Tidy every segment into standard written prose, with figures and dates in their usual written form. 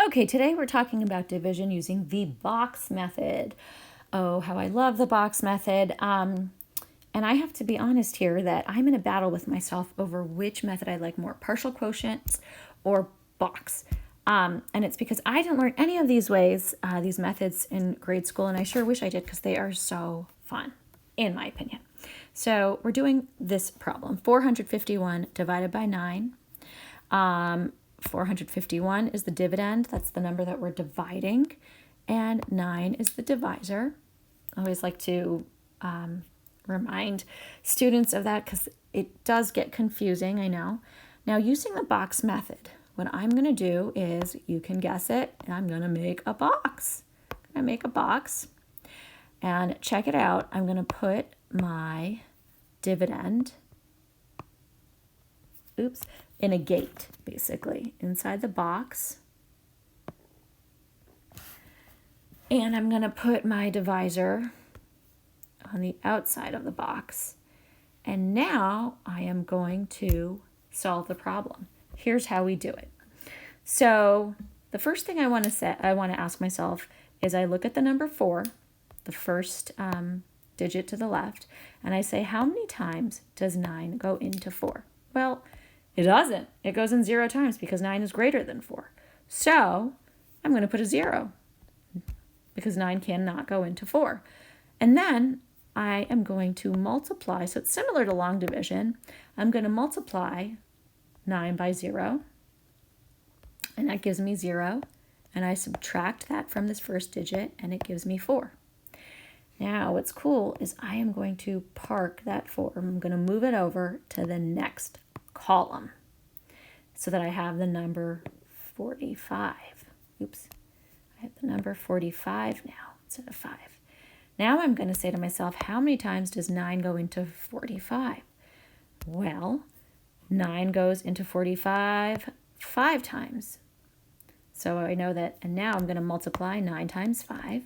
Okay, today we're talking about division using the box method. Oh, how I love the box method. And I have to be honest here that I'm in a battle with myself over which method I like more, partial quotients or box. And it's because I didn't learn any of these these methods in grade school, and I sure wish I did because they are so fun, in my opinion. So we're doing this problem, 451 divided by 9. 451 is the dividend. That's the number that we're dividing. And 9 is the divisor. I always like to remind students of that because it does get confusing, I know. Now, using the box method, what I'm going to do is, you can guess it, and I'm going to make a box. I'm going to make a box. And check it out. I'm going to put my dividend, in a gate, basically, inside the box. And I'm going to put my divisor on the outside of the box. And now I am going to solve the problem. Here's how we do it. So the first thing I want to ask myself is, I look at the number 4, the first digit to the left, and I say, how many times does 9 go into 4? Well, it doesn't. It goes in 0 times because 9 is greater than 4. So I'm going to put a 0 because 9 cannot go into 4. And then I am going to multiply. So it's similar to long division. I'm going to multiply 9 by 0. And that gives me 0. And I subtract that from this first digit, and it gives me 4. Now, what's cool is I am going to park that 4. I'm going to move it over to the next column so that I have the number 45. Oops. I have the number 45 now instead of 5. Now I'm going to say to myself, how many times does 9 go into 45? Well, 9 goes into 45 5 times. So I know that, and now I'm going to multiply 9 times 5,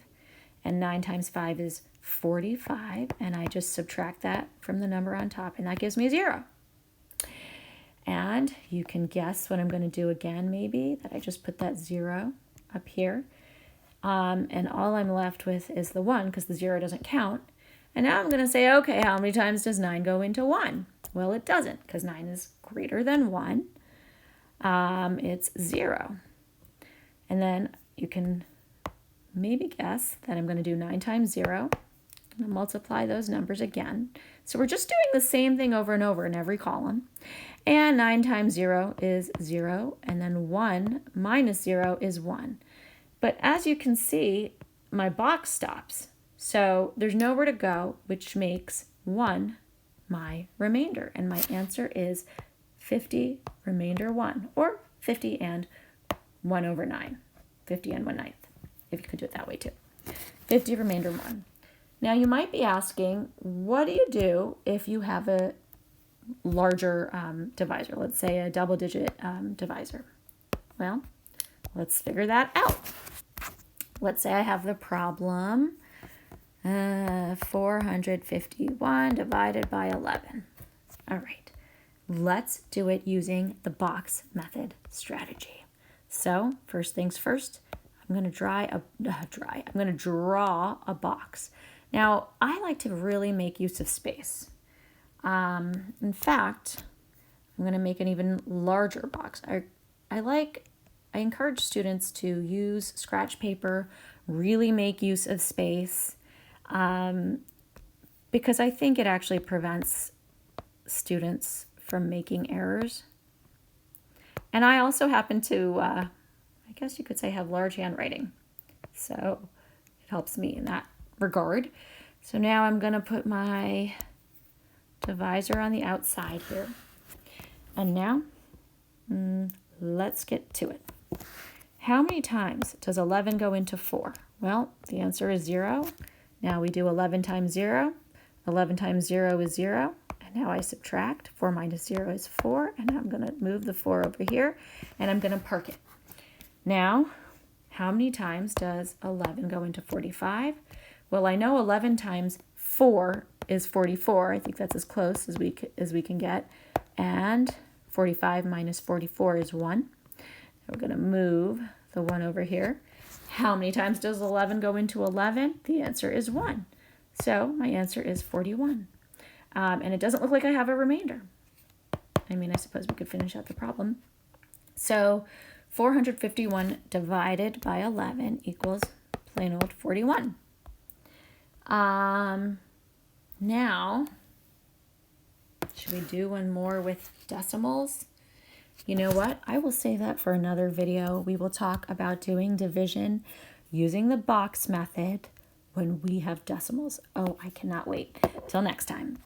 and 9 times 5 is 45, and I just subtract that from the number on top, and that gives me 0. And you can guess what I'm going to do again, maybe, that I just put that 0 up here. And all I'm left with is the 1 because the 0 doesn't count. And now I'm going to say, okay, how many times does 9 go into 1? Well, it doesn't because 9 is greater than 1. It's 0. And then you can maybe guess that I'm going to do 9 times 0. I'm going to multiply those numbers again. So we're just doing the same thing over and over in every column. And 9 times 0 is 0. And then 1 minus 0 is 1. But as you can see, my box stops. So there's nowhere to go, which makes 1 my remainder. And my answer is 50 remainder 1, or 50 and 1 over 9. 50 and 1/9, if you could do it that way too. 50 remainder 1. Now you might be asking, what do you do if you have a larger divisor? Let's say a double-digit divisor. Well, let's figure that out. Let's say I have the problem 451 divided by 11. All right, let's do it using the box method strategy. So first things first, I'm going to draw a box. Now, I like to really make use of space. In fact, I'm going to make an even larger box. I encourage students to use scratch paper, really make use of space, because I think it actually prevents students from making errors. And I also happen to, I guess you could say, have large handwriting. So it helps me in that regard. So now I'm going to put my divisor on the outside here. And now, let's get to it. How many times does 11 go into 4? Well, the answer is 0. Now we do 11 times 0. 11 times 0 is 0. And now I subtract. 4 minus 0 is 4. And I'm going to move the 4 over here, and I'm going to park it. Now, how many times does 11 go into 45? Well, I know 11 times 4 is 44. I think that's as close as we can get. And 45 minus 44 is 1. We're going to move the 1 over here. How many times does 11 go into 11? The answer is 1. So my answer is 41. And it doesn't look like I have a remainder. I mean, I suppose we could finish out the problem. So 451 divided by 11 equals plain old 41. Now, should we do one more with decimals? You know what? I will save that for another video. We will talk about doing division using the box method when we have decimals. Oh, I cannot wait. Till next time.